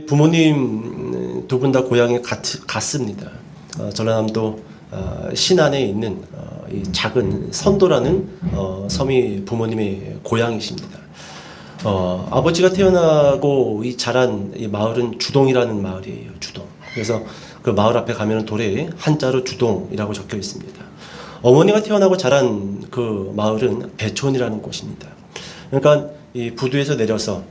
부모님 두 분 다 고향이 같습니다. 전라남도 신안에 있는 이 작은 선도라는 섬이 부모님의 고향이십니다. 아버지가 태어나고 자란 이 마을은 주동이라는 마을이에요. 주동. 그래서 그 마을 앞에 가면 돌에 한자로 주동이라고 적혀 있습니다. 어머니가 태어나고 자란 그 마을은 배촌이라는 곳입니다. 그러니까 이 부두에서 내려서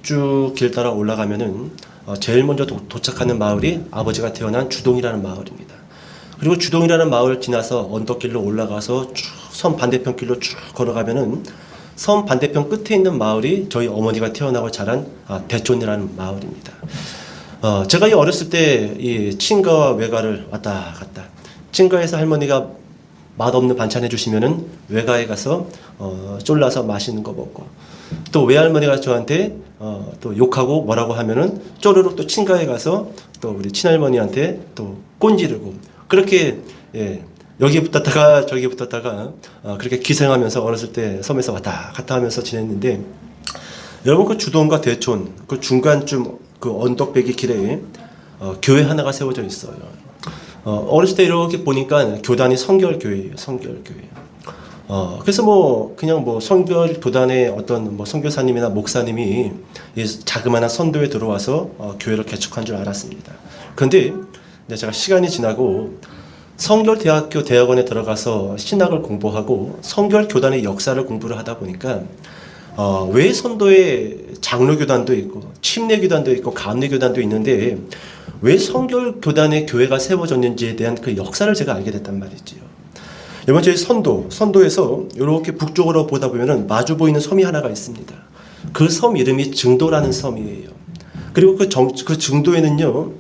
쭉 길 따라 올라가면은 제일 먼저 도착하는 마을이 아버지가 태어난 주동이라는 마을입니다. 그리고 주동이라는 마을 지나서 언덕길로 올라가서 쭉 섬 반대편 길로 쭉 걸어가면은 섬 반대편 끝에 있는 마을이 저희 어머니가 태어나고 자란 대촌이라는 마을입니다. 제가 이 어렸을 때 이 친가와 외가를 왔다 갔다. 친가에서 할머니가 맛없는 반찬 해주시면은 외가에 가서 쫄라서 맛있는 거 먹고, 또 외할머니가 저한테 또 욕하고 뭐라고 하면은 쪼르륵 또 친가에 가서 또 우리 친할머니한테 또 꼰지르고, 그렇게 여기 붙었다가 저기 붙었다가 그렇게 기생하면서 어렸을 때 섬에서 왔다 갔다 하면서 지냈는데, 여러분 그 주동과 대촌 그 중간쯤 그 언덕배기 길에 교회 하나가 세워져 있어요. 어렸을 때 이렇게 보니까 교단이 성결교회예요. 성결교회. 그래서 뭐 그냥 뭐 성결 교단의 어떤 뭐 선교사님이나 목사님이 이 자그마한 선도에 들어와서 교회를 개척한 줄 알았습니다. 그런데 제가 시간이 지나고 성결대학교 대학원에 들어가서 신학을 공부하고 성결교단의 역사를 공부를 하다 보니까 왜 선도에 장로교단도 있고 침례교단도 있고 감리교단도 있는데 왜 성결교단의 교회가 세워졌는지에 대한 그 역사를 제가 알게 됐단 말이지요. 이번 저희 선도에서 이렇게 북쪽으로 보다 보면은 마주 보이는 섬이 하나가 있습니다. 그 섬 이름이 증도라는 섬이에요. 그리고 그 증도에는요,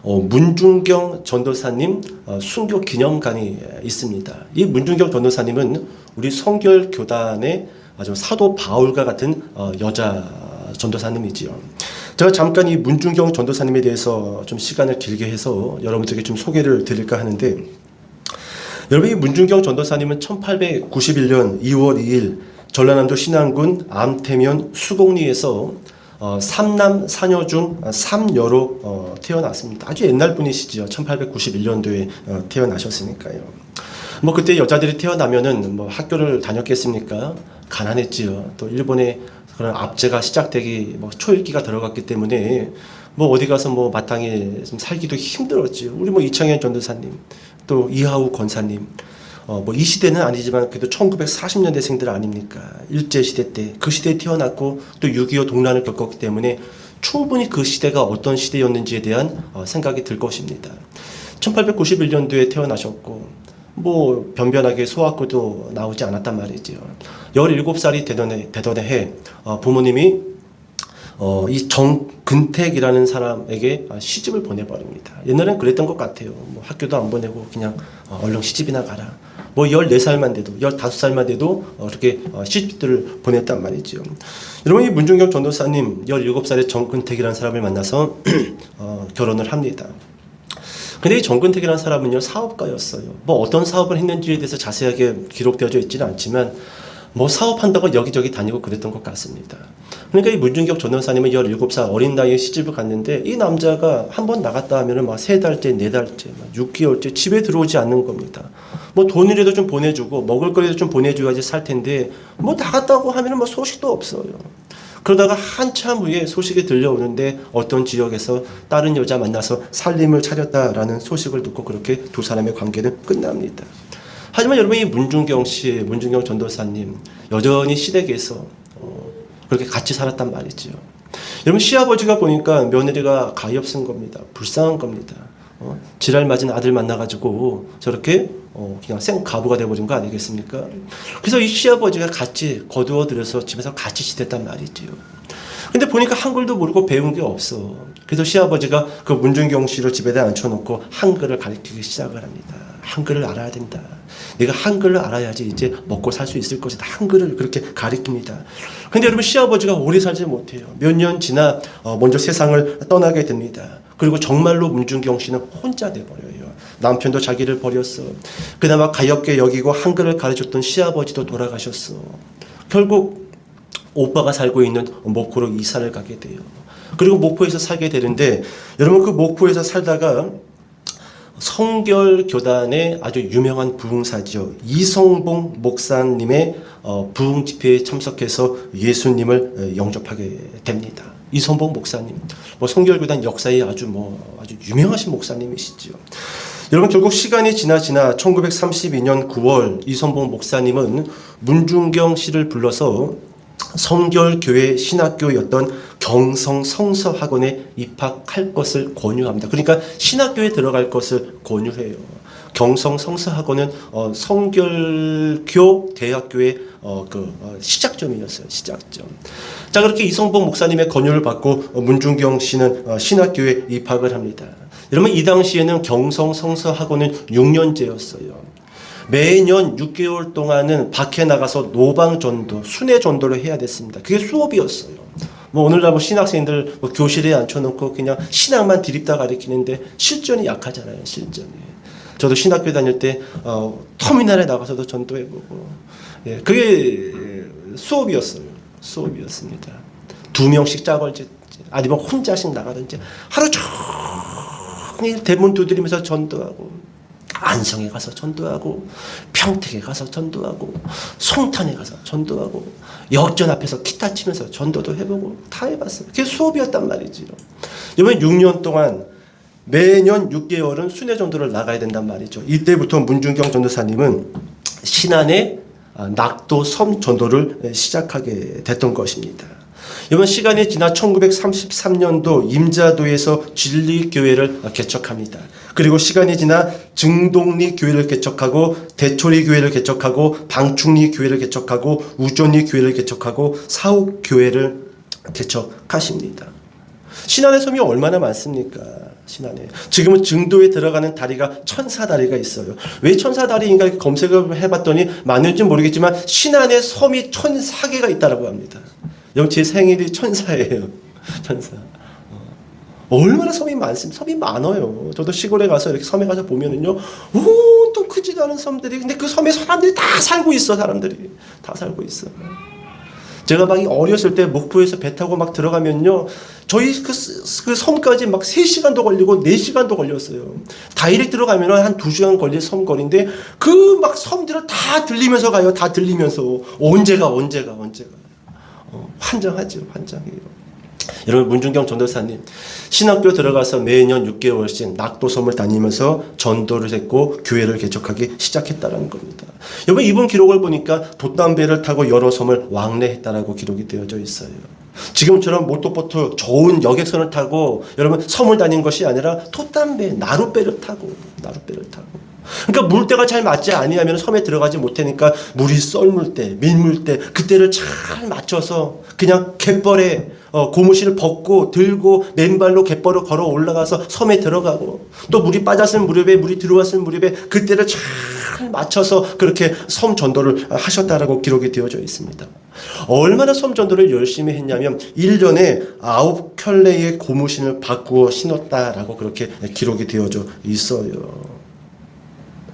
문중경 전도사님 순교 기념관이 있습니다. 이 문중경 전도사님은 우리 성결교단의 아주 사도 바울과 같은 여자 전도사님이지요. 제가 잠깐 이 문중경 전도사님에 대해서 좀 시간을 길게 해서 여러분들에게 좀 소개를 드릴까 하는데, 여러분 이 문중경 전도사님은 1891년 2월 2일 전라남도 신안군 암태면 수곡리에서 삼남 사녀 중 삼녀로 태어났습니다. 아주 옛날 분이시죠. 1891년도에 태어나셨으니까요. 뭐 그때 여자들이 태어나면은 뭐 학교를 다녔겠습니까? 가난했지요. 또 일본의 그런 압제가 시작되기 뭐 초일기가 들어갔기 때문에 뭐 어디 가서 뭐 마땅히 좀 살기도 힘들었지요. 우리 뭐 이창현 전도사님, 또 이하우 권사님, 뭐 이 시대는 아니지만 그래도 1940년대생들 아닙니까? 일제시대 때 그 시대에 태어났고 또 6.25 동란을 겪었기 때문에 충분히 그 시대가 어떤 시대였는지에 대한 생각이 들 것입니다. 1891년도에 태어나셨고 뭐 변변하게 소학교도 나오지 않았단 말이지요. 17살이 되던 해 부모님이 이 정근택이라는 사람에게 시집을 보내버립니다. 옛날엔 그랬던 것 같아요. 뭐 학교도 안 보내고 그냥 얼른 시집이나 가라. 뭐 14살만 돼도 15살만 돼도 그렇게 시집들을 보냈단 말이죠. 여러분 이 문중경 전도사님 17살의 정근택이라는 사람을 만나서 결혼을 합니다. 근데 이 정근택이라는 사람은요, 사업가였어요. 뭐 어떤 사업을 했는지에 대해서 자세하게 기록되어져 있지는 않지만 뭐 사업한다고 여기저기 다니고 그랬던 것 같습니다. 그러니까 이 문중경 전도사님은 17살 어린 나이에 시집을 갔는데, 이 남자가 한번 나갔다 하면은 막 3달째, 4달째, 6개월째 집에 들어오지 않는 겁니다. 뭐 돈이라도 좀 보내주고 먹을 거라도 좀 보내줘야지 살 텐데 뭐 나갔다고 하면은 뭐 소식도 없어요. 그러다가 한참 후에 소식이 들려오는데 어떤 지역에서 다른 여자 만나서 살림을 차렸다라는 소식을 듣고 그렇게 두 사람의 관계는 끝납니다. 하지만 여러분 이 문중경 전도사님 여전히 시댁에서 그렇게 같이 살았단 말이죠. 여러분 시아버지가 보니까 며느리가 가엾은 겁니다. 불쌍한 겁니다. 지랄 맞은 아들 만나가지고 저렇게 그냥 생가부가 돼버린 거 아니겠습니까? 그래서 이 시아버지가 같이 거두어들여서 집에서 같이 지냈단 말이지요. 근데 보니까 한글도 모르고 배운 게 없어. 그래서 시아버지가 그 문중경 씨를 집에다 앉혀놓고 한글을 가르치기 시작을 합니다. 한글을 알아야 된다. 내가 한글을 알아야지 이제 먹고 살 수 있을 것이다. 한글을 그렇게 가르칩니다. 근데 여러분 시아버지가 오래 살지 못해요. 몇 년 지나 먼저 세상을 떠나게 됩니다. 그리고 정말로 문중경 씨는 혼자 돼버려요. 남편도 자기를 버렸어. 그나마 가엾게 여기고 한글을 가르쳤던 시아버지도 돌아가셨어. 결국 오빠가 살고 있는 목포로 이사를 가게 돼요. 그리고 목포에서 살게 되는데 여러분 그 목포에서 살다가 성결교단의 아주 유명한 부흥사죠. 이성봉 목사님의 부흥 집회에 참석해서 예수님을 영접하게 됩니다. 이성봉 목사님, 성결교단 역사에 아주 유명하신 목사님이시죠. 여러분 결국 시간이 지나 1932년 9월 이성봉 목사님은 문중경 씨를 불러서 성결교회 신학교였던 경성 성서학원에 입학할 것을 권유합니다. 그러니까 신학교에 들어갈 것을 권유해요. 경성 성서학원은 성결교 대학교의 시작점이었어요. 시작점. 자, 그렇게 이성봉 목사님의 권유를 받고 문중경 씨는 신학교에 입학을 합니다. 여러분 이 당시에는 경성 성서학원은 6년제였어요. 매년 6개월 동안은 밖에 나가서 노방전도, 순회전도를 해야 됐습니다. 그게 수업이었어요. 오늘날 신학생들 교실에 앉혀놓고 그냥 신학만 드립다 가르치는데 실전이 약하잖아요. 실전이. 저도 신학교 다닐 때 터미널에 나가서도 전도해보고, 예, 그게 수업이었어요. 수업이었습니다. 2명씩 짝을지 아니면 혼자씩 나가든지 하루 종일 대문 두드리면서 전도하고, 안성에 가서 전도하고, 평택에 가서 전도하고, 송탄에 가서 전도하고, 역전 앞에서 기타 치면서 전도도 해보고 다 해봤어요. 그게 수업이었단 말이지요. 이번 6년 동안 매년 6개월은 순회 전도를 나가야 된단 말이죠. 이때부터 문중경 전도사님은 신안의 낙도 섬 전도를 시작하게 됐던 것입니다. 이번 시간이 지나 1933년도 임자도에서 진리교회를 개척합니다. 그리고 시간이 지나 증동리 교회를 개척하고, 대초리 교회를 개척하고, 방충리 교회를 개척하고, 우존리 교회를 개척하고, 사옥 교회를 개척하십니다. 신안의 섬이 얼마나 많습니까? 신안에. 지금은 증도에 들어가는 다리가 천사다리가 있어요. 왜 천사다리인가 검색을 해봤더니 맞는지 모르겠지만 신안의 섬이 1,004개가 있다고 합니다. 여러분 제 생일이 천사예요. 천사. 얼마나 섬이 많습니다. 섬이 많아요. 저도 시골에 가서 이렇게 섬에 가서 보면은요, 온통 크지도 않은 섬들이, 근데 그 섬에 사람들이 다 살고 있어. 사람들이 다 살고 있어. 제가 막 어렸을 때 목포에서 배 타고 막 들어가면요, 저희 그 섬까지 막 3시간도 걸리고 4시간도 걸렸어요. 다이렉트 들어가면 한 2시간 걸릴 섬거리인데 그 막 섬들을 다 들리면서 가요. 다 들리면서 언제가 환장하죠. 환장해요. 여러분 문중경 전도사님 신학교 들어가서 매년 6개월씩 낙도섬을 다니면서 전도를 했고 교회를 개척하기 시작했다는 겁니다. 여러분 이분 기록을 보니까 돛담배를 타고 여러 섬을 왕래했다라고 기록이 되어져 있어요. 지금처럼 모터보트 좋은 여객선을 타고 여러분 섬을 다닌 것이 아니라 돛담배 나룻배를 타고 그러니까 물때가 잘 맞지 아니하면 섬에 들어가지 못하니까 물이 썰물 때, 밀물 때 그때를 잘 맞춰서 그냥 갯벌에 고무신을 벗고 들고 맨발로 갯벌을 걸어 올라가서 섬에 들어가고, 또 물이 빠졌을 무렵에 물이 들어왔을 무렵에 그때를 잘 맞춰서 그렇게 섬 전도를 하셨다라고 기록이 되어져 있습니다. 얼마나 섬 전도를 열심히 했냐면 1년에 9켤레의 고무신을 바꾸어 신었다라고 그렇게 기록이 되어져 있어요.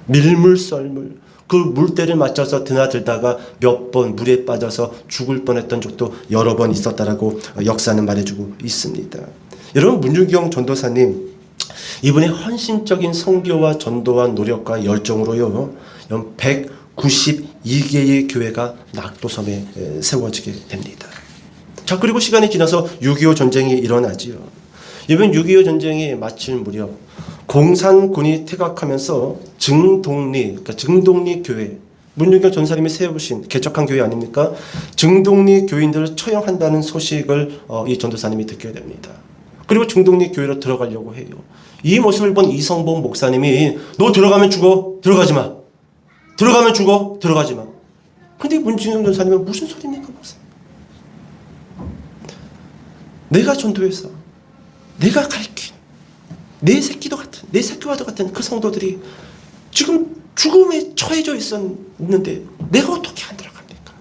밀물 썰물 그 물때를 맞춰서 드나들다가 몇 번 물에 빠져서 죽을 뻔했던 적도 여러 번 있었다라고 역사는 말해주고 있습니다. 여러분 문중경 전도사님 이분의 헌신적인 선교와 전도와 노력과 열정으로요 192개의 교회가 낙도섬에 세워지게 됩니다. 자, 그리고 시간이 지나서 6.25 전쟁이 일어나지요. 이번 6.25 전쟁이 마칠 무렵 공산군이 퇴각하면서 증동리 교회, 문중경 전사님이 세우신 개척한 교회 아닙니까? 증동리 교인들을 처형한다는 소식을 이 전도사님이 듣게 됩니다. 그리고 증동리 교회로 들어가려고 해요. 이 모습을 본 이성봉 목사님이 너 들어가면 죽어, 들어가지 마. 들어가면 죽어, 들어가지 마. 근데 문중경 전사님은 무슨 소리입니까? 내가 전도해서 내가 가르친 내 새끼와도 같은 그 성도들이 지금 죽음에 처해져 있었는데 내가 어떻게 안 들어갑니까?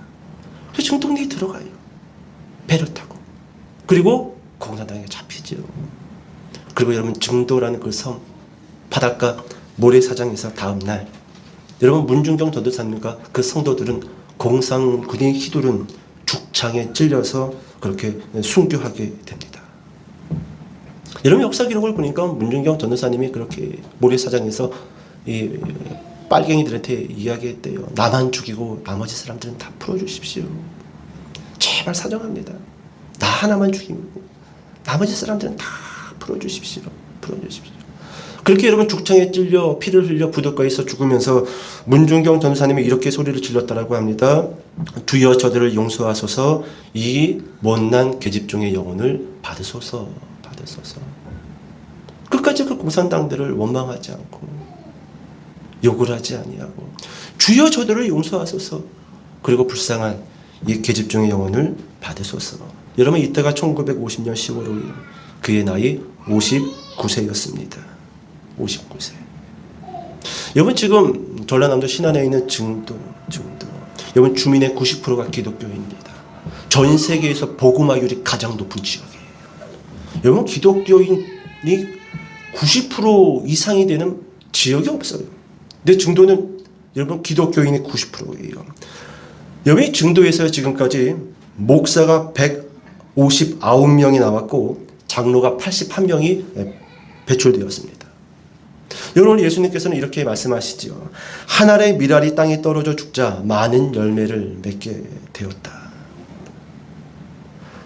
그래서 증동리에 들어가요. 배를 타고. 그리고 공산당에 잡히죠. 그리고 여러분 증도라는 그 섬 바닷가 모래사장에서 다음날 여러분 문중경 전도사님과 그 성도들은 공산군이 휘두른 죽창에 찔려서 그렇게 순교하게 됩니다. 여러분 역사 기록을 보니까 문준경 전도사님이 그렇게 모래사장에서 이 빨갱이들한테 이야기했대요. 나만 죽이고 나머지 사람들은 다 풀어주십시오. 제발 사정합니다. 나 하나만 죽이고 나머지 사람들은 다 풀어주십시오. 풀어주십시오. 그렇게 여러분 죽창에 찔려 피를 흘려 부둣가에서 죽으면서 문준경 전사님이 이렇게 소리를 질렀다라고 합니다. 주여 저들을 용서하소서 이 못난 계집종의 영혼을 받으소서. 받으소서. 끝까지 그 공산당들을 원망하지 않고 욕을 하지 아니하고 주여 저들을 용서하소서. 그리고 불쌍한 이 계집종의 영혼을 받으소서. 여러분 이때가 1950년 10월 5일 그의 나이 59세였습니다. 59세. 여러분 지금 전라남도 신안에 있는 증도 여러분 주민의 90%가 기독교인입니다. 전 세계에서 복음화율이 가장 높은 지역이에요. 여러분 기독교인이 90% 이상이 되는 지역이 없어요. 근데 증도는 여러분 기독교인이 90%예요. 여러분 증도에서 지금까지 목사가 159명이 나왔고 장로가 81명이 배출되었습니다. 여러분 예수님께서는 이렇게 말씀하시지요. 한 알의 밀알이 땅에 떨어져 죽자 많은 열매를 맺게 되었다.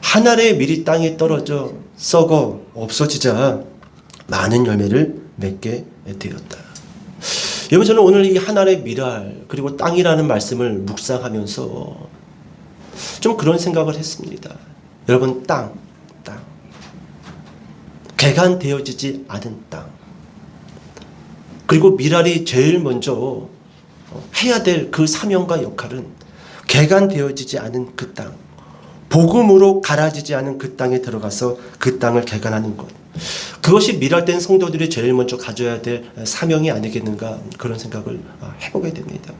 한 알의 밀이 땅에 떨어져 썩어 없어지자 많은 열매를 맺게 되었다. 여러분 저는 오늘 이 한 알의 밀알 그리고 땅이라는 말씀을 묵상하면서 좀 그런 생각을 했습니다. 여러분 땅 개간되어지지 않은 땅 그리고 밀알이 제일 먼저 해야 될 그 사명과 역할은 개간되어지지 않은 그 땅 복음으로 갈아지지 않은 그 땅에 들어가서 그 땅을 개간하는 것 그것이 밀알된 성도들이 제일 먼저 가져야 될 사명이 아니겠는가 그런 생각을 해보게 됩니다.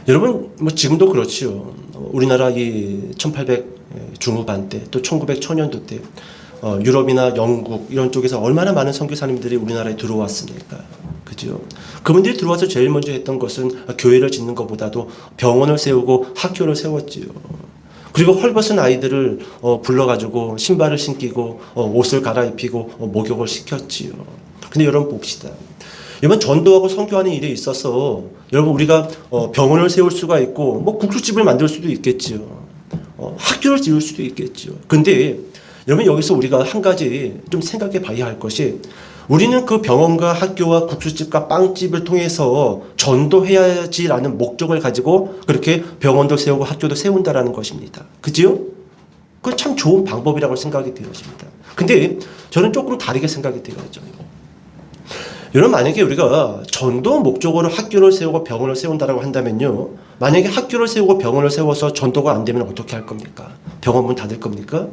여러분 뭐 지금도 그렇지요. 우리나라 이 1800 중후반 때 또 1900 초년도 때 유럽이나 영국 이런 쪽에서 얼마나 많은 선교사님들이 우리나라에 들어왔습니까? 그죠? 그분들이 들어와서 제일 먼저 했던 것은 교회를 짓는 것보다도 병원을 세우고 학교를 세웠지요. 그리고 헐벗은 아이들을 불러가지고 신발을 신기고 옷을 갈아입히고 목욕을 시켰지요. 근데 여러분 봅시다. 여러분 전도하고 선교하는 일에 있어서 여러분 우리가 병원을 세울 수가 있고 뭐 국수집을 만들 수도 있겠지요. 학교를 지을 수도 있겠지요. 근데 여러분 여기서 우리가 한 가지 좀 생각해 봐야 할 것이 우리는 그 병원과 학교와 국수집과 빵집을 통해서 전도해야지라는 목적을 가지고 그렇게 병원도 세우고 학교도 세운다라는 것입니다. 그지요? 그건 참 좋은 방법이라고 생각이 되어집니다. 근데 저는 조금 다르게 생각이 되어져요. 여러분 만약에 우리가 전도 목적으로 학교를 세우고 병원을 세운다라고 한다면요. 만약에 학교를 세우고 병원을 세워서 전도가 안 되면 어떻게 할 겁니까? 병원 문 닫을 겁니까?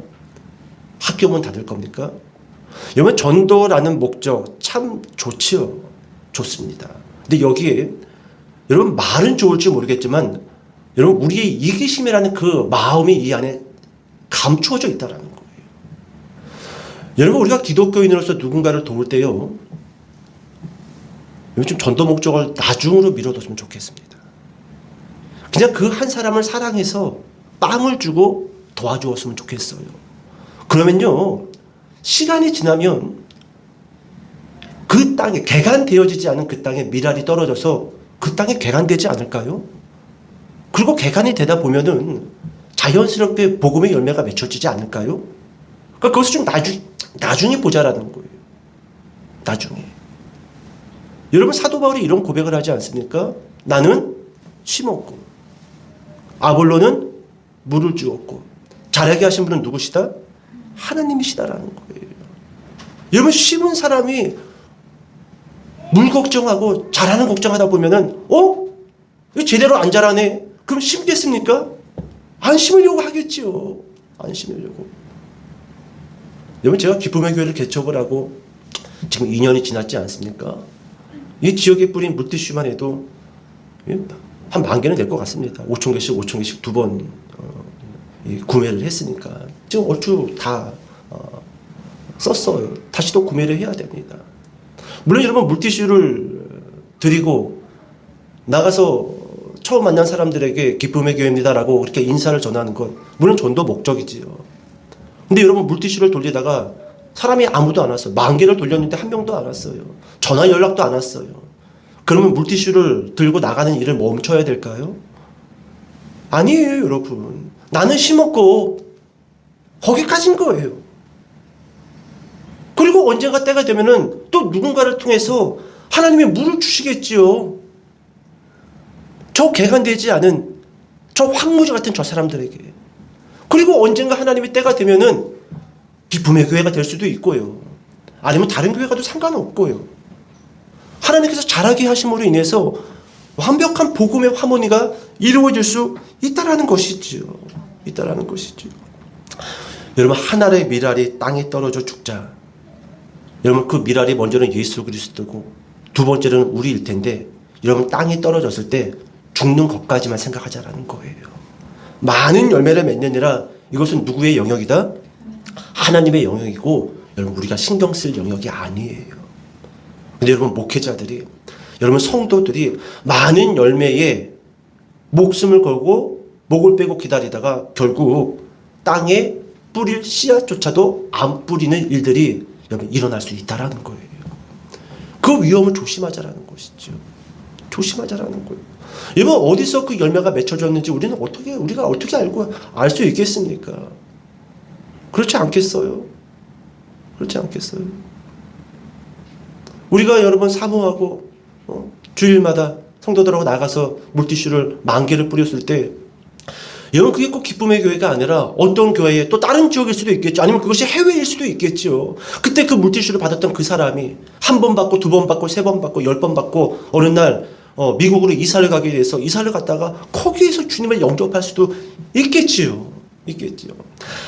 학교 문 닫을 겁니까? 여러분 전도라는 목적 참 좋지요. 좋습니다. 근데 여기에 여러분 말은 좋을지 모르겠지만 여러분 우리의 이기심이라는 그 마음이 이 안에 감추어져 있다라는 거예요. 여러분 우리가 기독교인으로서 누군가를 도울 때요. 좀 전도 목적을 나중으로 미뤄뒀으면 좋겠습니다. 그냥 그 한 사람을 사랑해서 뺨을 주고 도와주었으면 좋겠어요. 그러면요. 시간이 지나면 그 땅에 개간되어지지 않은 그 땅에 밀알이 떨어져서 그 땅에 개간되지 않을까요? 그리고 개간이 되다 보면은 자연스럽게 복음의 열매가 맺혀지지 않을까요? 그러니까 그것을 좀 나중에 보자라는 거예요. 나중에. 여러분 사도 바울이 이런 고백을 하지 않습니까? 나는 심었고 아볼로는 물을 주었고 자라게 하신 분은 누구시다? 하나님이시다라는 거예요. 여러분 심은 사람이 물 걱정하고 자라는 걱정하다 보면은 제대로 안 자라네. 그럼 심겠습니까? 안 심으려고 하겠지요. 안 심으려고. 여러분 제가 기쁨의 교회를 개척을 하고 지금 2년이 지났지 않습니까? 이 지역에 뿌린 물티슈만 해도 한 10,000개는 될 것 같습니다. 5,000개씩 두 번 구매를 했으니까 지금 얼추 다 썼어요. 다시 또 구매를 해야 됩니다. 물론 여러분 물티슈를 드리고 나가서 처음 만난 사람들에게 기쁨의 교회입니다라고 그렇게 인사를 전하는 것 물론 전도 목적이지요. 근데 여러분 물티슈를 돌리다가 사람이 아무도 안 왔어요. 만개를 돌렸는데 한 명도 안 왔어요. 전화 연락도 안 왔어요. 그러면 물티슈를 들고 나가는 일을 멈춰야 될까요? 아니에요, 여러분. 나는 심었고 거기까지인 거예요. 그리고 언젠가 때가 되면은 또 누군가를 통해서 하나님이 물을 주시겠지요. 저 개간되지 않은 저 황무지 같은 저 사람들에게. 그리고 언젠가 하나님의 때가 되면은 기쁨의 교회가 될 수도 있고요. 아니면 다른 교회 가도 상관없고요. 하나님께서 자라게 하심으로 인해서 완벽한 복음의 화모니가 이루어질 수 있다라는 것이지요. 있다라는 것이지요. 여러분, 한 알의 밀알이 땅에 떨어져 죽자. 여러분, 그 밀알이 먼저는 예수 그리스도고 두 번째는 우리일 텐데, 여러분, 땅에 떨어졌을 때 죽는 것까지만 생각하자라는 거예요. 많은 열매를 맺느니라. 이것은 누구의 영역이다? 하나님의 영역이고, 여러분, 우리가 신경 쓸 영역이 아니에요. 근데 여러분, 목회자들이, 여러분, 성도들이 많은 열매에 목숨을 걸고 목을 빼고 기다리다가 결국 땅에 뿌릴 씨앗조차도 안 뿌리는 일들이 여러분 일어날 수 있다라는 거예요. 그 위험을 조심하자라는 것이죠. 조심하자라는 거예요. 여러분, 어디서 그 열매가 맺혀졌는지 우리가 어떻게 알고 알 수 있겠습니까? 그렇지 않겠어요? 그렇지 않겠어요? 우리가 여러분 사모하고 주일마다 성도들하고 나가서 물티슈를 10,000개를 뿌렸을 때, 여러분, 그게 꼭 기쁨의 교회가 아니라 어떤 교회에 또 다른 지역일 수도 있겠죠. 아니면 그것이 해외일 수도 있겠죠. 그때 그 물티슈를 받았던 그 사람이 1번 받고 2번 받고 3번 받고 10번 받고 어느 날 미국으로 이사를 가게 돼서 이사를 갔다가 거기에서 주님을 영접할 수도 있겠지요. 있겠지요.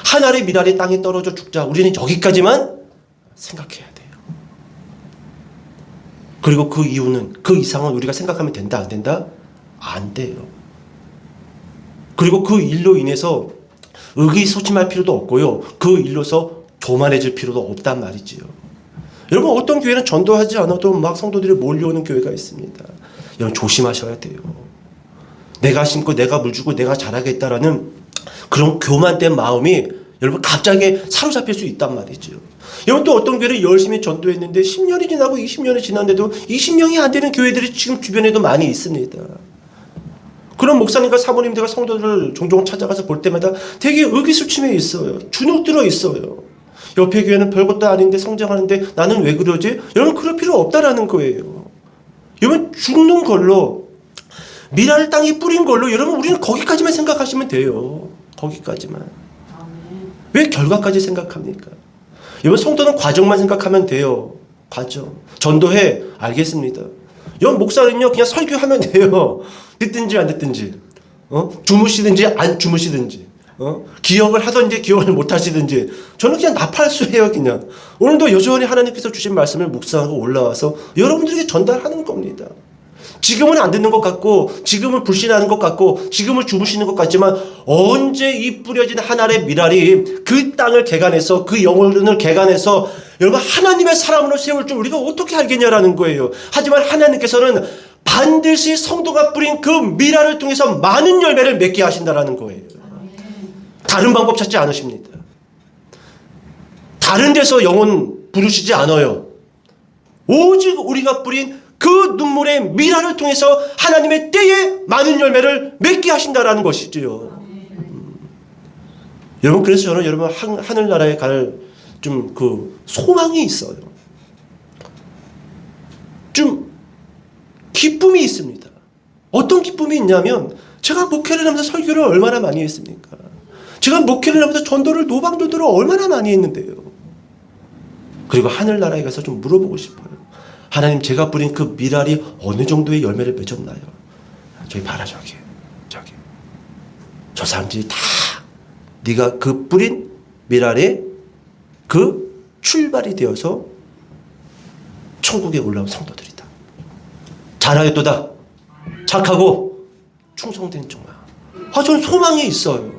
한 알의 밀알이 땅에 떨어져 죽자. 우리는 여기까지만 생각해야 돼요. 그리고 그 이유는, 그 이상은 우리가 생각하면 된다, 안 된다? 안 돼요. 그리고 그 일로 인해서 의기소침할 필요도 없고요. 그 일로서 교만해질 필요도 없단 말이지요. 여러분, 어떤 교회는 전도하지 않아도 막 성도들이 몰려오는 교회가 있습니다. 여러분, 조심하셔야 돼요. 내가 심고 내가 물 주고 내가 자라겠다라는 그런 교만된 마음이 여러분 갑자기 사로잡힐 수 있단 말이죠. 여러분, 또 어떤 교회를 열심히 전도했는데 10년이 지나고 20년이 지났는데도 20명이 안 되는 교회들이 지금 주변에도 많이 있습니다. 그런 목사님과 사모님들과 성도들을 종종 찾아가서 볼 때마다 되게 의기소침해 있어요. 주눅 들어 있어요. 옆에 교회는 별것도 아닌데 성장하는데 나는 왜 그러지? 여러분, 그럴 필요 없다라는 거예요. 여러분, 죽는 걸로, 밀알 땅에 뿌린 걸로, 여러분, 우리는 거기까지만 생각하시면 돼요. 거기까지만. 왜 결과까지 생각합니까? 여러분, 성도는 과정만 생각하면 돼요. 과정. 전도해. 알겠습니다. 여러분, 목사는요, 그냥 설교하면 돼요. 듣든지 안 듣든지, 주무시든지 안 주무시든지, 기억을 하든지 기억을 못 하시든지, 저는 그냥 나팔수해요. 그냥 오늘도 여전히 하나님께서 주신 말씀을 묵상하고 올라와서 여러분들에게 전달하는 겁니다. 지금은 안 듣는 것 같고, 지금은 불신하는 것 같고, 지금은 주무시는 것 같지만, 언제 이 뿌려진 한 알의 밀알이 그 땅을 개간해서, 그 영혼을 개간해서 여러분 하나님의 사람으로 세울 줄 우리가 어떻게 알겠냐라는 거예요. 하지만 하나님께서는 반드시 성도가 뿌린 그 밀알을 통해서 많은 열매를 맺게 하신다라는 거예요. 다른 방법 찾지 않으십니다. 다른 데서 영혼 부르시지 않아요. 오직 우리가 뿌린 그 눈물의 밀알을 통해서 하나님의 때에 많은 열매를 맺게 하신다라는 것이지요. 여러분, 그래서 저는 여러분 하늘나라에 갈 좀 그 소망이 있어요. 좀 기쁨이 있습니다. 어떤 기쁨이 있냐면, 제가 목회를 하면서 설교를 얼마나 많이 했습니까? 제가 목회를 하면서 전도를, 노방전도를 얼마나 많이 했는데요. 그리고 하늘나라에 가서 좀 물어보고 싶어요. 하나님, 제가 뿌린 그 밀알이 어느 정도의 열매를 맺었나요? 저기 봐라, 저기. 저 사람들이 다 네가 그 뿌린 밀알의 그 출발이 되어서 천국에 올라온 성도들이다. 잘하였도다. 착하고 충성된 종아. 저는 소망이 있어요.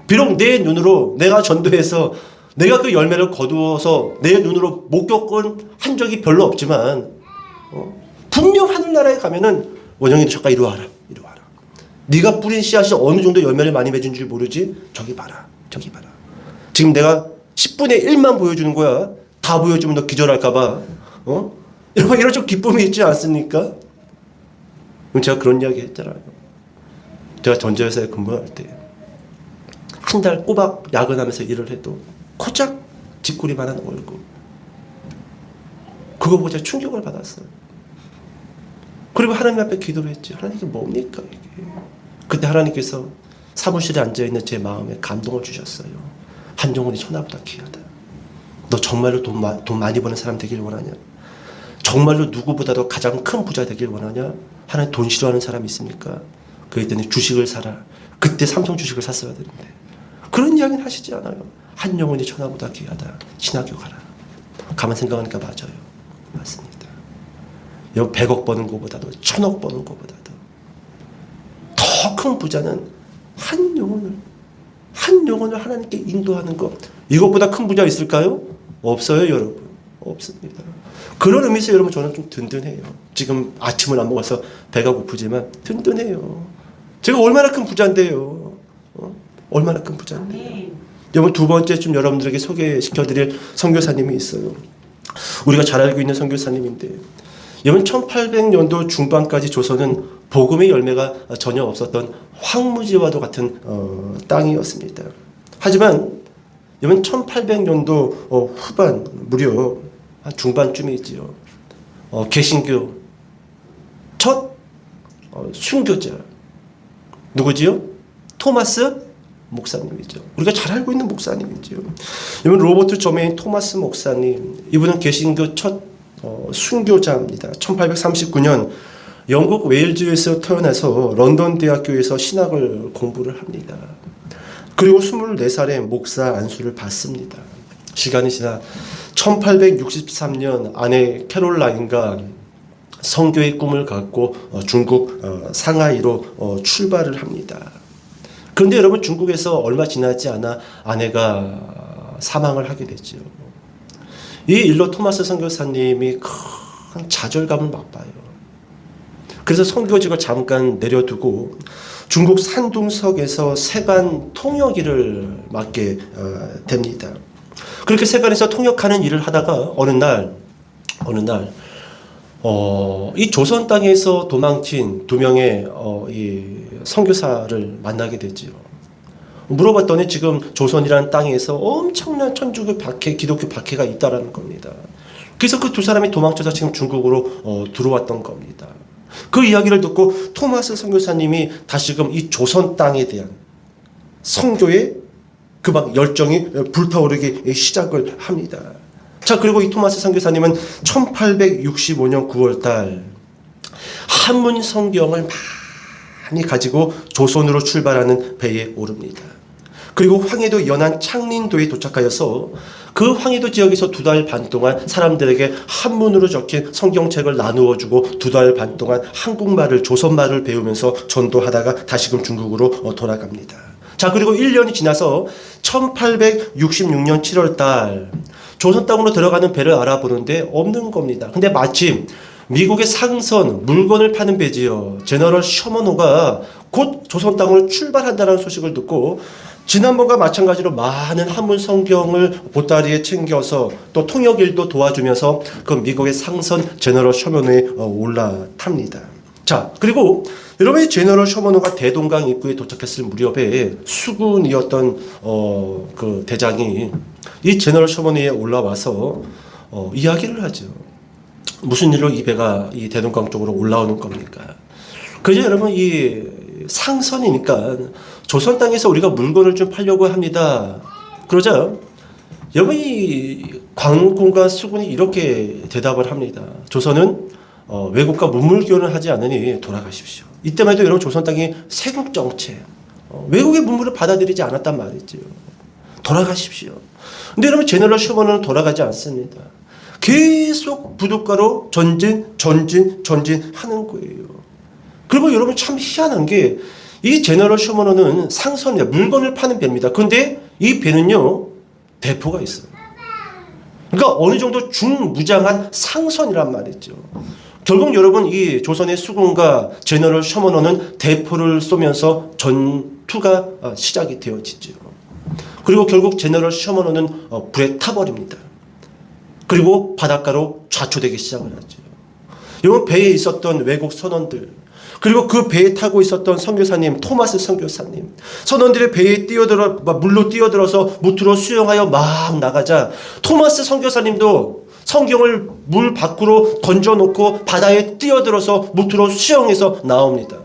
비록 내 눈으로 내가 전도해서 내가 그 열매를 거두어서 내 눈으로 목격은 한 적이 별로 없지만, 분명 하늘나라에 가면은 원영이도 잠깐 이리 와라. 네가 뿌린 씨앗이 어느 정도 열매를 많이 맺은 줄 모르지? 저기 봐라. 지금 내가 10분의 1만 보여주는 거야. 다 보여주면 너 기절할까봐. 여러분, 이런 좀 기쁨이 있지 않습니까? 제가 그런 이야기 했잖아요. 제가 전자회사에 근무할 때 한 달 꼬박 야근하면서 일을 해도 고작 쥐꼬리만한 월급. 그거 보고 제가 충격을 받았어요. 그리고 하나님 앞에 기도를 했지. 하나님, 이게 뭡니까 이게. 그때 하나님께서 사무실에 앉아있는 제 마음에 감동을 주셨어요. 한정훈이 천하보다 귀하다. 너 정말로 돈 많이 버는 사람 되길 원하냐? 정말로 누구보다도 가장 큰 부자 되길 원하냐? 하나님 돈 싫어하는 사람이 있습니까? 그랬더니 주식을 사라. 그때 삼성 주식을 샀어야 되는데. 그런 이야기는 하시지 않아요. 한 영혼이 천하보다 귀하다. 신학교 가라. 가만 생각하니까 맞아요. 맞습니다. 여러분, 100억 버는 것보다도 1000억 버는 것보다도 더 큰 부자는 한 영혼을 하나님께 인도하는 것. 이것보다 큰 부자 있을까요? 없어요, 여러분. 없습니다. 그런 의미에서 여러분, 저는 좀 든든해요. 지금 아침을 안 먹어서 배가 고프지만 든든해요. 제가 얼마나 큰 부자인데요. 얼마나 큰 부자인데요. 여러분, 두 번째 좀 여러분들에게 소개시켜드릴 선교사님이 있어요. 우리가 잘 알고 있는 선교사님인데, 여러분, 1800년도 중반까지 조선은 복음의 열매가 전혀 없었던 황무지와도 같은 땅이었습니다. 하지만 여러분, 1800년도 후반, 무려 한 중반쯤이지요. 개신교 첫 순교자 누구지요? 토마스 목사님이죠. 우리가 잘 알고 있는 목사님이죠. 여러분, 로버트 저메인 토마스 목사님, 이분은 개신교 첫 순교자입니다. 1839년 영국 웨일즈에서 태어나서 런던 대학교에서 신학을 공부를 합니다. 그리고 24살에 목사 안수를 받습니다. 시간이 지나 1863년 아내 캐롤라인과 선교의 꿈을 갖고 중국 상하이로 출발을 합니다. 그런데 여러분, 중국에서 얼마 지나지 않아 아내가 사망을 하게 되죠. 이 일로 토마스 선교사님이 큰 좌절감을 맛봐요. 그래서 선교직을 잠깐 내려두고 중국 산둥석에서 세관 통역 일을 맡게 됩니다. 그렇게 세관에서 통역하는 일을 하다가 어느 날 이 조선 땅에서 도망친 두 명의 이 선교사를 만나게 되지요. 물어봤더니 지금 조선이라는 땅에서 엄청난 천주교 박해, 기독교 박해가 있다라는 겁니다. 그래서 그 두 사람이 도망쳐서 지금 중국으로 들어왔던 겁니다. 그 이야기를 듣고 토마스 선교사님이 다시금 이 조선 땅에 대한 선교의 그 막 열정이 불타오르기 시작을 합니다. 자, 그리고 이 토마스 선교사님은 1865년 9월달 한문 성경을 많이 가지고 조선으로 출발하는 배에 오릅니다. 그리고 황해도 연안 창린도에 도착하여서 그 황해도 지역에서 2달 반 동안 사람들에게 한문으로 적힌 성경책을 나누어주고 2달 반 동안 한국말을, 조선말을 배우면서 전도하다가 다시금 중국으로 돌아갑니다. 자, 그리고 1년이 지나서 1866년 7월달 조선 땅으로 들어가는 배를 알아보는데 없는 겁니다. 근데 마침 미국의 상선, 물건을 파는 배지요, 제너럴 셔먼호가 곧 조선 땅으로 출발한다는 소식을 듣고 지난번과 마찬가지로 많은 한문 성경을 보따리에 챙겨서 또 통역 일도 도와주면서 그 미국의 상선 제너럴 셔먼호에 올라탑니다. 자, 그리고 여러분이 제너럴 셔먼호가 대동강 입구에 도착했을 무렵에 수군이었던 그 대장이 이 제너럴 셔먼호에 올라와서 이야기를 하죠. 무슨 일로 이 배가 이 대동강 쪽으로 올라오는 겁니까? 그죠, 여러분, 이 상선이니까 조선 땅에서 우리가 물건을 좀 팔려고 합니다. 그러자 여러분, 이 광군과 수군이 이렇게 대답을 합니다. 조선은 외국과 문물교환을 하지 않으니 돌아가십시오. 이때만 해도 여러분, 조선 땅이 세국 정책, 외국의 문물을 받아들이지 않았단 말이죠. 돌아가십시오. 근데 여러분, 제너럴 셔먼은 돌아가지 않습니다. 계속 부둣가로 전진 하는 거예요. 그리고 여러분, 참 희한한 게 이 제너럴 셔먼호는 상선이야, 물건을 파는 배입니다. 그런데 이 배는요, 대포가 있어요. 그러니까 어느 정도 중무장한 상선이란 말이죠. 결국 여러분, 이 조선의 수군과 제너럴 셔먼호는 대포를 쏘면서 전투가 시작이 되어지죠. 그리고 결국 제너럴 셔먼호는 불에 타버립니다. 그리고 바닷가로 좌초되기 시작을 하죠. 이건 배에 있었던 외국 선원들, 그리고 그 배에 타고 있었던 선교사님, 토마스 선교사님, 선원들의 배에 물로 뛰어들어서 무트로 수영하여 막 나가자 토마스 선교사님도 성경을 물 밖으로 던져놓고 바다에 뛰어들어서 무트로 수영해서 나옵니다.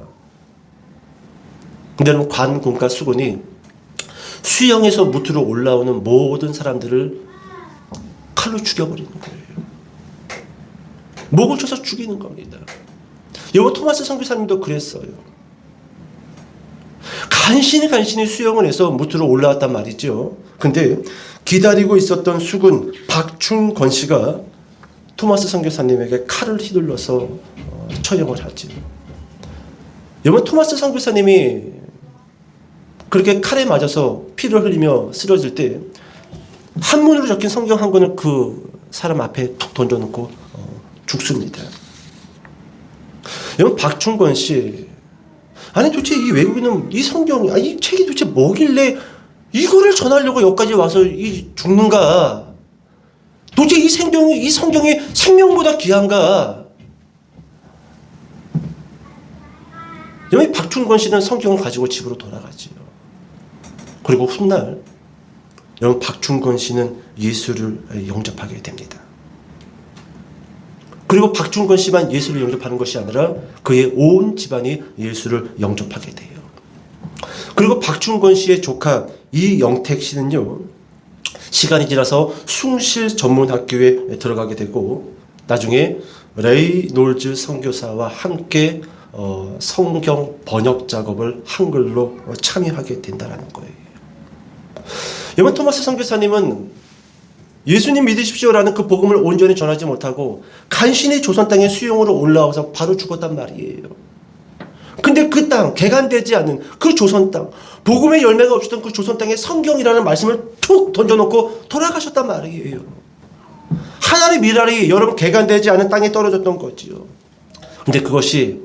근데 관군과 수군이 수영해서 무트로 올라오는 모든 사람들을 칼로 죽여버리는 거예요. 목을 쳐서 죽이는 겁니다. 여보 토마스 선교사님도 그랬어요. 간신히 수영을 해서 무트로 올라왔단 말이죠. 근데 기다리고 있었던 수군 박충권 씨가 토마스 선교사님에게 칼을 휘둘러서 처형을 하죠. 여보 토마스 선교사님이 그렇게 칼에 맞아서 피를 흘리며 쓰러질 때 한문으로 적힌 성경 한 권을 그 사람 앞에 툭 던져놓고 죽습니다. 여러분 박충권 씨, 아니 도대체 이 외국인은 이 성경, 이 책이 도대체 뭐길래 이거를 전하려고 여기까지 와서 죽는가? 도대체 이 성경이 생명보다 귀한가? 여러분 박충권 씨는 성경을 가지고 집으로 돌아가지요. 그리고 훗날 여러분 박충권 씨는 예수를 영접하게 됩니다. 그리고 박충권 씨만 예수를 영접하는 것이 아니라 그의 온 집안이 예수를 영접하게 돼요. 그리고 박충권 씨의 조카 이영택 씨는요, 시간이 지나서 숭실 전문학교에 들어가게 되고 나중에 레이놀즈 선교사와 함께 성경 번역 작업을 한글로 참여하게 된다는 거예요. 여러분 토마스 선교사님은 예수님 믿으십시오라는 그 복음을 온전히 전하지 못하고 간신히 조선 땅에 수용으로 올라와서 바로 죽었단 말이에요. 근데 그 땅, 개간되지 않은 그 조선 땅, 복음의 열매가 없었던 그 조선 땅에 성경이라는 말씀을 툭 던져놓고 돌아가셨단 말이에요. 하나의 미랄이 여러분 개간되지 않은 땅에 떨어졌던 거지요. 근데 그것이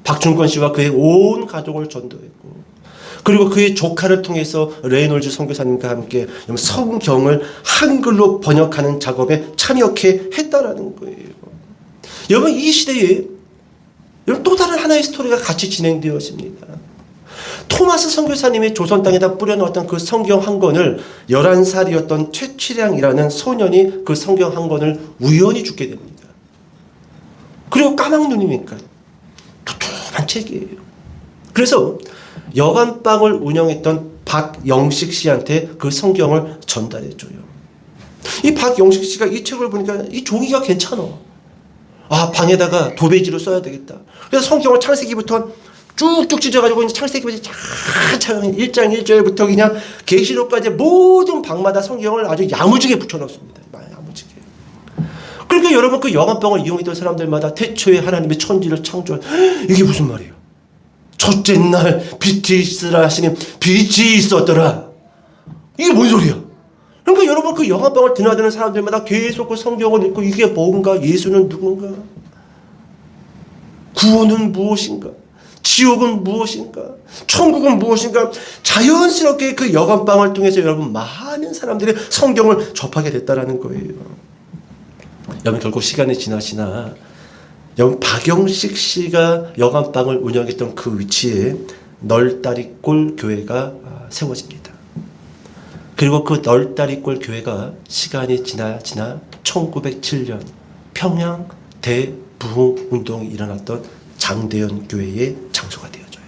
박충권 씨와 그의 온 가족을 전도했고, 그리고 그의 조카를 통해서 레이놀즈 선교사님과 함께 성경을 한글로 번역하는 작업에 참여케 했다라는 거예요. 여러분 이 시대에 또 다른 하나의 스토리가 같이 진행되었습니다. 토마스 선교사님이 조선 땅에다 뿌려놓았던 그 성경 한 권을 11살이었던 최치량이라는 소년이 그 성경 한 권을 우연히 죽게 됩니다. 그리고 까막눈이니까 두툼한 책이에요. 그래서 여관방을 운영했던 박영식 씨한테 그 성경을 전달해줘요. 이 박영식 씨가 이 책을 보니까 이 종이가 괜찮아. 방에다가 도배지로 써야 되겠다. 그래서 성경을 창세기부터 쭉쭉 찢어가지고 이제 창세기부터 차근차근 1장 1절부터 그냥 계시록까지 모든 방마다 성경을 아주 야무지게 붙여넣습니다. 야무지게. 그러니까 여러분 그 여관방을 이용했던 사람들마다 태초에 하나님의 천지를 창조한, 이게 무슨 말이에요? 첫째 날 빛이 있으라 하시니 빛이 있었더라. 이게 뭔 소리야? 그러니까 여러분 그 여관방을 드나드는 사람들마다 계속 그 성경을 읽고 이게 뭔가, 예수는 누군가, 구원은 무엇인가, 지옥은 무엇인가, 천국은 무엇인가, 자연스럽게 그 여관방을 통해서 여러분 많은 사람들이 성경을 접하게 됐다라는 거예요. 여러분 결국 시간이 지나시나 여러분 박영식 씨가 여관방을 운영했던 그 위치에 널다리골 교회가 세워집니다. 그리고 그 널다리골 교회가 시간이 지나 1907년 평양 대부흥운동이 일어났던 장대현 교회의 장소가 되어져요.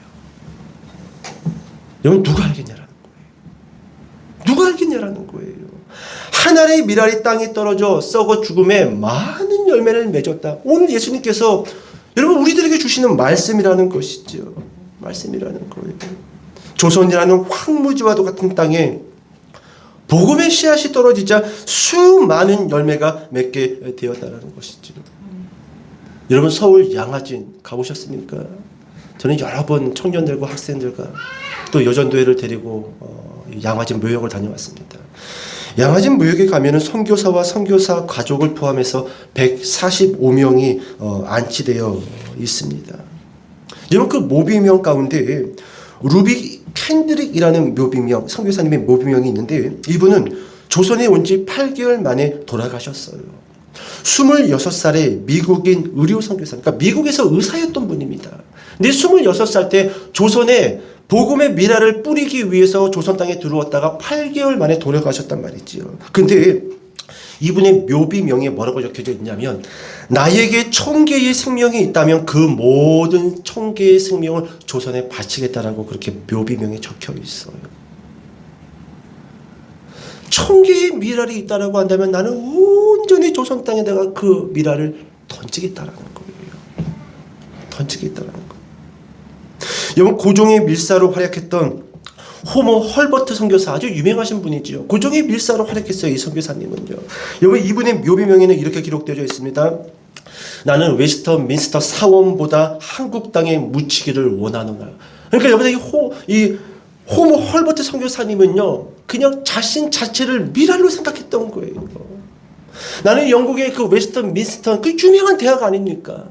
여러분 누가 알겠냐라는 거예요. 누가 알겠냐라는 거예요. 하나의 미랄이 땅에 떨어져 썩어 죽음에 많은 열매를 맺었다. 오늘 예수님께서 여러분 우리들에게 주시는 말씀이라는 것이죠. 말씀이라는 거예요. 조선이라는 황무지와도 같은 땅에 복음의 씨앗이 떨어지자 수많은 열매가 맺게 되었다는 것이죠. 여러분 서울 양화진 가보셨습니까? 저는 여러 번 청년들과 학생들과 또 여전도회를 데리고 양화진 묘역을 다녀왔습니다. 양화진 묘역에 가면은 선교사와 선교사 가족을 포함해서 145명이 안치되어 있습니다. 여러분 그 모비명 가운데 캔드릭이라는 묘비명, 선교사님의 묘비명이 있는데 이분은 조선에 온 지 8개월 만에 돌아가셨어요. 26살에 미국인 의료 선교사, 그러니까 미국에서 의사였던 분입니다. 근데 26살 때 조선에 복음의 미랄을 뿌리기 위해서 조선 땅에 들어왔다가 8개월 만에 돌아가셨단 말이지요. 근데 이분의 묘비명에 뭐라고 적혀져 있냐면 나에게 1000개의 생명이 있다면 그 모든 1000개의 생명을 조선에 바치겠다라고 그렇게 묘비명에 적혀 있어요. 1000개의 미랄이 있다라고 한다면 나는 온전히 조선 땅에다가 그 미랄을 던지겠다라는 거예요. 던지겠다라는 거예요. 여러분, 고종의 밀사로 활약했던 호모 헐버트 선교사, 아주 유명하신 분이죠. 고종의 밀사로 활약했어요, 이 선교사님은요. 여러분, 이분의 묘비명에는 이렇게 기록되어 있습니다. 나는 웨스터 민스터 사원보다 한국 땅에 묻히기를 원하노라. 그러니까 여러분, 이 호모 헐버트 선교사님은요, 그냥 자신 자체를 미랄로 생각했던 거예요. 나는 영국의 그 웨스터 민스터, 그 유명한 대학 아닙니까?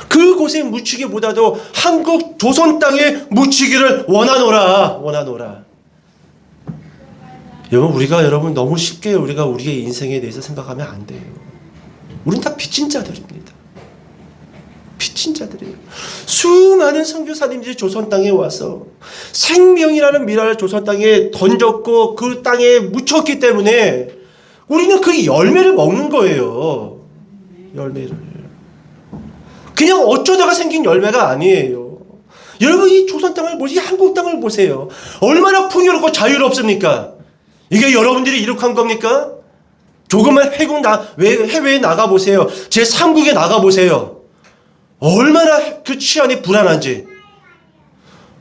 그곳에 묻히기보다도 한국 조선 땅에 묻히기를 원하노라. 여러분 너무 쉽게 우리가 우리의 인생에 대해서 생각하면 안 돼요. 우린 다 빚진 자들입니다. 빚진 자들이에요. 수많은 선교사님들이 조선 땅에 와서 생명이라는 미랄을 조선 땅에 던졌고 그 땅에 묻혔기 때문에 우리는 그 열매를 먹는 거예요. 열매를. 그냥 어쩌다가 생긴 열매가 아니에요. 여러분, 이 조선 땅을 보세요. 이 한국 땅을 보세요. 얼마나 풍요롭고 자유롭습니까? 이게 여러분들이 이룩한 겁니까? 조금만 해외에 나가보세요. 제3국에 나가보세요. 얼마나 그 치안이 불안한지,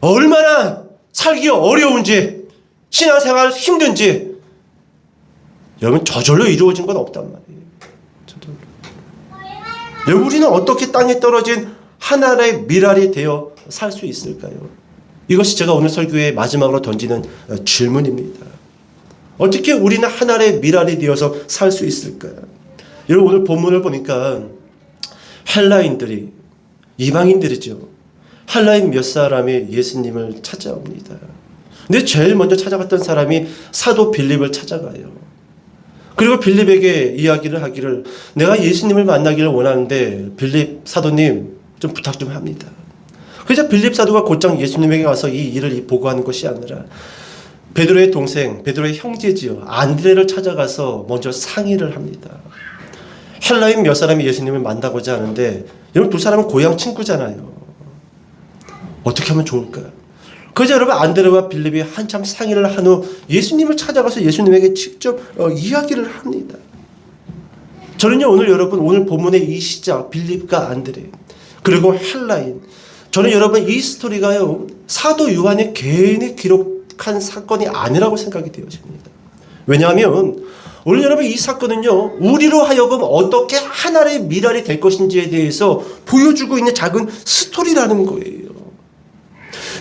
얼마나 살기 어려운지, 신앙생활 힘든지. 여러분, 저절로 이루어진 건 없단 말이에요. 여러분, 우리는 어떻게 땅에 떨어진 하나의 미랄이 되어 살 수 있을까요? 이것이 제가 오늘 설교의 마지막으로 던지는 질문입니다. 어떻게 우리는 하나의 미랄이 되어서 살 수 있을까요? 여러분, 오늘 본문을 보니까 헬라인들이, 이방인들이죠. 헬라인 몇 사람이 예수님을 찾아옵니다. 근데 제일 먼저 찾아갔던 사람이 사도 빌립을 찾아가요. 그리고 빌립에게 이야기를 하기를, 내가 예수님을 만나기를 원하는데 빌립 사도님 좀 부탁 좀 합니다. 그래서 빌립 사도가 곧장 예수님에게 가서 이 일을 보고하는 것이 아니라 베드로의 동생, 베드로의 형제지요, 안드레를 찾아가서 먼저 상의를 합니다. 헬라인 몇 사람이 예수님을 만나고자 하는데, 여러분, 두 사람은 고향 친구잖아요. 어떻게 하면 좋을까? 그래서 여러분, 안드레와 빌립이 한참 상의를 한 후 예수님을 찾아가서 예수님에게 직접 이야기를 합니다. 저는요, 오늘 본문의 이 시작, 빌립과 안드레, 그리고 헬라인, 저는 여러분 이 스토리가요, 사도 요한이 개인이 기록한 사건이 아니라고 생각이 되어집니다. 왜냐하면 오늘 여러분 이 사건은요, 우리로 하여금 어떻게 하나의 미랄이 될 것인지에 대해서 보여주고 있는 작은 스토리라는 거예요.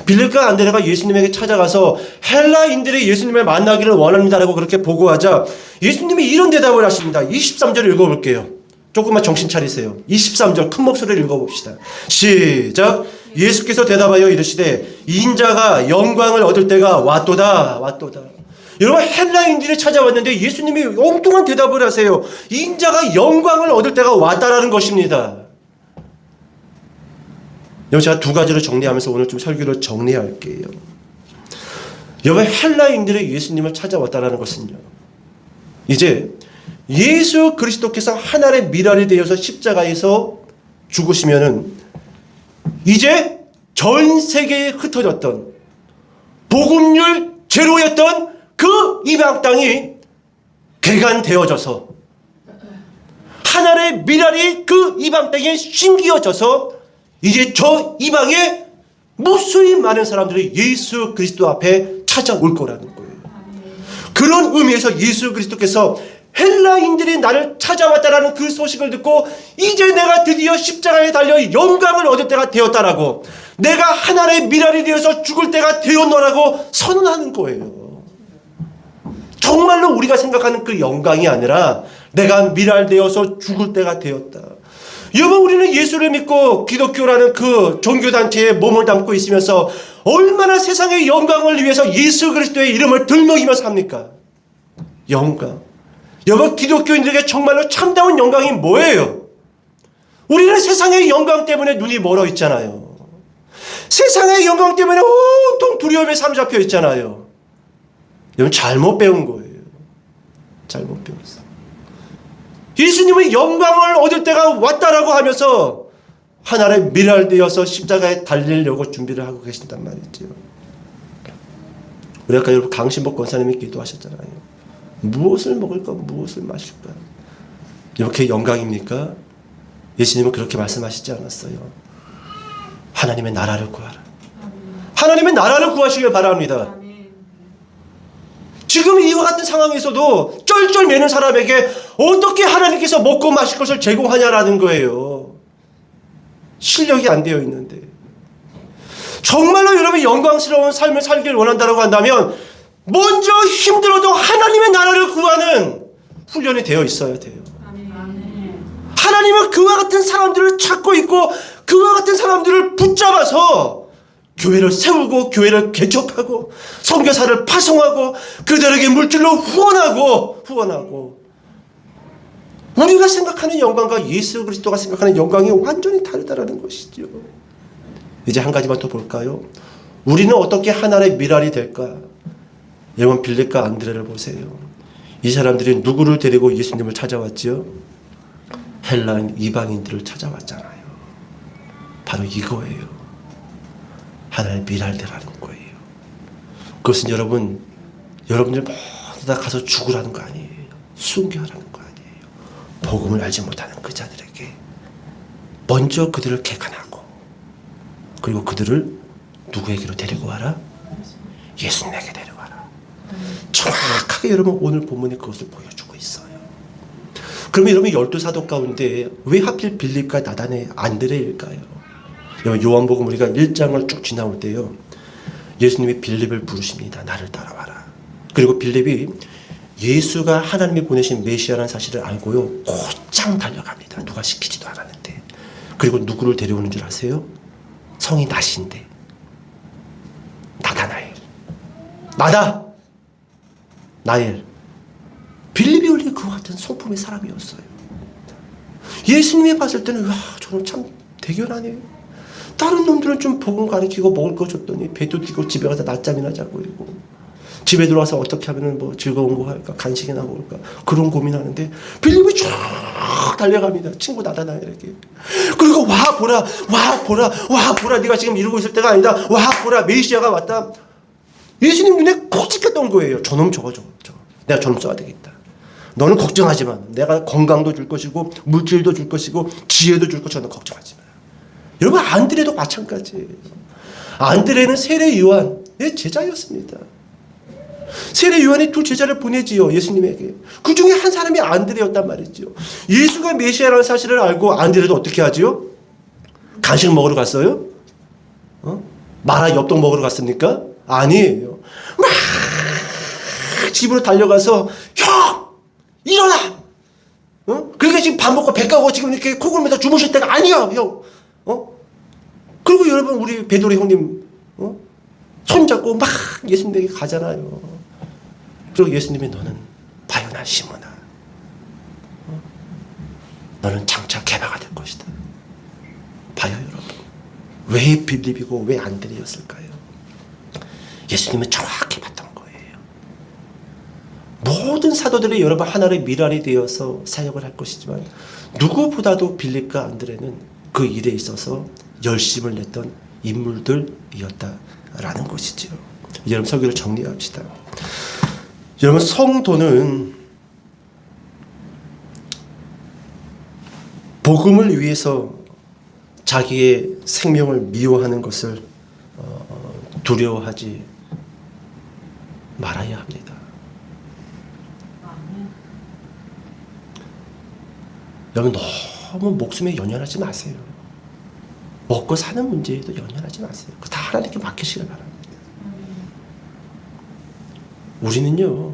빌립과 안드레가 예수님에게 찾아가서 헬라인들이 예수님을 만나기를 원합니다라고 그렇게 보고하자 예수님이 이런 대답을 하십니다. 23절 읽어볼게요. 조금만 정신 차리세요. 23절 큰 목소리를 읽어봅시다. 시작. 예수께서 대답하여 이르시되 인자가 영광을 얻을 때가 왔도다. 여러분, 헬라인들이 찾아왔는데 예수님이 엉뚱한 대답을 하세요. 인자가 영광을 얻을 때가 왔다라는 것입니다. 여러분, 제가 두 가지를 정리하면서 오늘 좀 설교를 정리할게요. 여러분, 헬라인들이 예수님을 찾아왔다는 것은요, 이제 예수 그리스도께서 하나의 미랄이 되어서 십자가에서 죽으시면은 이제 전 세계에 흩어졌던 복음률 제로였던 그 이방 땅이 개간되어져서 하나의 미랄이 그 이방 땅에 심기어져서 이제 저 이방에 무수히 많은 사람들이 예수 그리스도 앞에 찾아올 거라는 거예요. 그런 의미에서 예수 그리스도께서 헬라인들이 나를 찾아왔다라는 그 소식을 듣고 이제 내가 드디어 십자가에 달려 영광을 얻을 때가 되었다라고, 내가 하나의 미랄이 되어서 죽을 때가 되었노라고 선언하는 거예요. 정말로 우리가 생각하는 그 영광이 아니라 내가 미랄 되어서 죽을 때가 되었다. 여러분, 우리는 예수를 믿고 기독교라는 그 종교단체에 몸을 담고 있으면서 얼마나 세상의 영광을 위해서 예수 그리스도의 이름을 들먹이며 삽니까? 영광. 여러분, 기독교인들에게 정말로 참다운 영광이 뭐예요? 우리는 세상의 영광 때문에 눈이 멀어 있잖아요. 세상의 영광 때문에 온통 두려움에 사로잡혀 있잖아요. 여러분, 잘못 배운 거예요. 잘못 배웠어. 예수님은 영광을 얻을 때가 왔다라고 하면서 하나의 미랄되어서 십자가에 달리려고 준비를 하고 계신단 말이죠. 우리 아까 여러분 강신복 권사님이 기도하셨잖아요. 무엇을 먹을까, 무엇을 마실까. 이렇게 영광입니까? 예수님은 그렇게 말씀하시지 않았어요. 하나님의 나라를 구하라. 하나님의 나라를 구하시길 바랍니다. 지금 이와 같은 상황에서도 쩔쩔매는 사람에게 어떻게 하나님께서 먹고 마실 것을 제공하냐라는 거예요. 실력이 안 되어 있는데. 정말로 여러분이 영광스러운 삶을 살길 원한다고 한다면 먼저 힘들어도 하나님의 나라를 구하는 훈련이 되어 있어야 돼요. 하나님은 그와 같은 사람들을 찾고 있고 그와 같은 사람들을 붙잡아서 교회를 세우고 교회를 개척하고 선교사를 파송하고 그들에게 물질로 후원하고 우리가 생각하는 영광과 예수 그리스도가 생각하는 영광이 완전히 다르다는 것이죠. 이제 한 가지만 더 볼까요? 우리는 어떻게 하나의 미랄이 될까? 여러분, 빌립과 안드레를 보세요. 이 사람들이 누구를 데리고 예수님을 찾아왔지요? 헬라인 이방인들을 찾아왔잖아요. 바로 이거예요. 하나의 미랄되라는 거예요. 그것은 여러분들 모두 다 가서 죽으라는 거 아니에요. 순교하라는 거 아니에요. 복음을 알지 못하는 그 자들에게 먼저 그들을 개간하고 그리고 그들을 누구에게로 데리고 와라? 예수님에게 데려와라. 정확하게 여러분 오늘 본문이 그것을 보여주고 있어요. 그러면 여러분 12사도 가운데 왜 하필 빌립과 나단의 안드레일까요? 요한복음 우리가 1장을 쭉 지나올 때요. 예수님이 빌립을 부르십니다. 나를 따라와라. 그리고 빌립이 예수가 하나님이 보내신 메시아라는 사실을 알고요. 곧장 달려갑니다. 누가 시키지도 않았는데. 그리고 누구를 데려오는 줄 아세요? 성이 낫인데. 나다나엘. 나엘. 빌립이 원래 그와 같은 성품의 사람이었어요. 예수님이 봤을 때는 와, 저는 참 대견하네요. 다른 놈들은 좀 복음 가르치고 먹을 거 줬더니 배도 뛰고 집에 가서 낮잠이나 자고 있고 집에 들어와서 어떻게 하면 뭐 즐거운 거 할까, 간식이나 먹을까, 그런 고민하는데 빌립이 쫙 달려갑니다. 친구 나다나엘에게. 그리고 와 보라 네가 지금 이러고 있을 때가 아니다. 와 보라 메시아가 왔다. 예수님 눈에 콕 찍혔던 거예요. 저놈 저거 내가 저놈 써야 되겠다. 너는 걱정하지 마. 내가 건강도 줄 것이고 물질도 줄 것이고 지혜도 줄 것이고 너는 걱정하지 마. 여러분, 안드레도 마찬가지예요. 안드레는 세례 요한의 제자였습니다. 세례 요한이 두 제자를 보내지요. 예수님에게. 그 중에 한 사람이 안드레였단 말이죠. 예수가 메시아라는 사실을 알고 안드레도 어떻게 하지요? 간식 먹으러 갔어요? 마라 엽떡 먹으러 갔습니까? 아니에요. 막 집으로 달려가서 형! 일어나! 그러니까 지금 밥 먹고 배 까고 지금 이렇게 코골면서 주무실 때가 아니야, 형! 그리고 여러분, 우리 베드로 형님, 손잡고 막 예수님에게 가잖아요. 그리고 예수님이 너는 바요나 시몬아, 너는 장차 개바가 될 것이다. 봐요, 여러분. 왜 빌립이고 왜 안드레였을까요? 예수님은 정확히 봤던 거예요. 모든 사도들이 여러분 하나의 미랄이 되어서 사역을 할 것이지만 누구보다도 빌립과 안드레는 그 일에 있어서 열심을 냈던 인물들이었다라는 것이죠. 여러분, 설교를 정리합시다. 여러분, 성도는 복음을 위해서 자기의 생명을 미워하는 것을 두려워하지 말아야 합니다. 여러분, 너무 목숨에 연연하지 마세요. 먹고 사는 문제에도 연연하지 마세요. 그거 다 하나님께 맡기시길 바랍니다. 우리는요,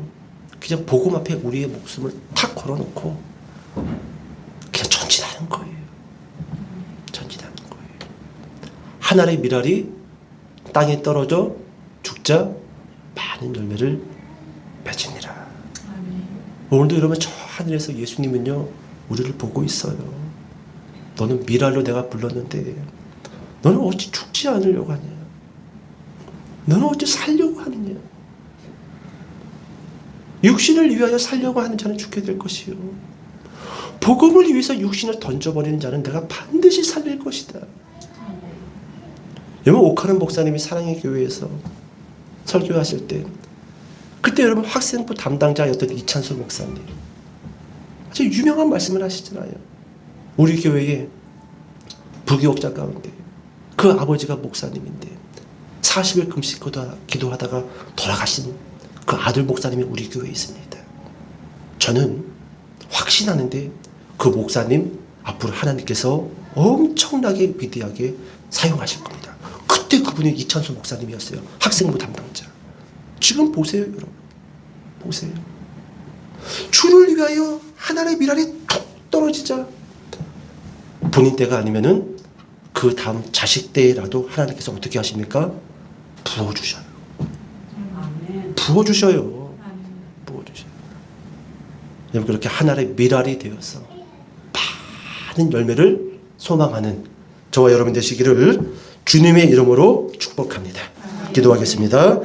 그냥 복음 앞에 우리의 목숨을 탁 걸어놓고 그냥 전진하는 거예요. 전진하는 거예요. 하나의 미랄이 땅에 떨어져 죽자 많은 열매를 맺으니라. 오늘도 여러분 저 하늘에서 예수님은요 우리를 보고 있어요. 너는 미랄로 내가 불렀는데 너는 어찌 죽지 않으려고 하냐? 너는 어찌 살려고 하느냐? 육신을 위하여 살려고 하는 자는 죽게 될 것이요 복음을 위해서 육신을 던져버리는 자는 내가 반드시 살릴 것이다. 여러분 오카는 목사님이 사랑의 교회에서 설교하실 때 그때 여러분 학생부 담당자였던 이찬수 목사님 아주 유명한 말씀을 하시잖아요. 우리 교회에 부교육자 가운데 그 아버지가 목사님인데 40일 금식 기도하다가 돌아가신 그 아들 목사님이 우리 교회에 있습니다. 저는 확신하는데 그 목사님 앞으로 하나님께서 엄청나게 위대하게 사용하실 겁니다. 그때 그분이 이찬수 목사님이었어요. 학생부 담당자. 지금 보세요 여러분. 보세요. 주를 위하여 하나님의 미랄이 툭 떨어지자 본인 때가 아니면은 그 다음 자식 때라도 하나님께서 어떻게 하십니까? 부어주셔요. 부어주셔요. 부어주셔요. 여러분 그렇게 하나의 미랄이 되어서 많은 열매를 소망하는 저와 여러분 되시기를 주님의 이름으로 축복합니다. 기도하겠습니다.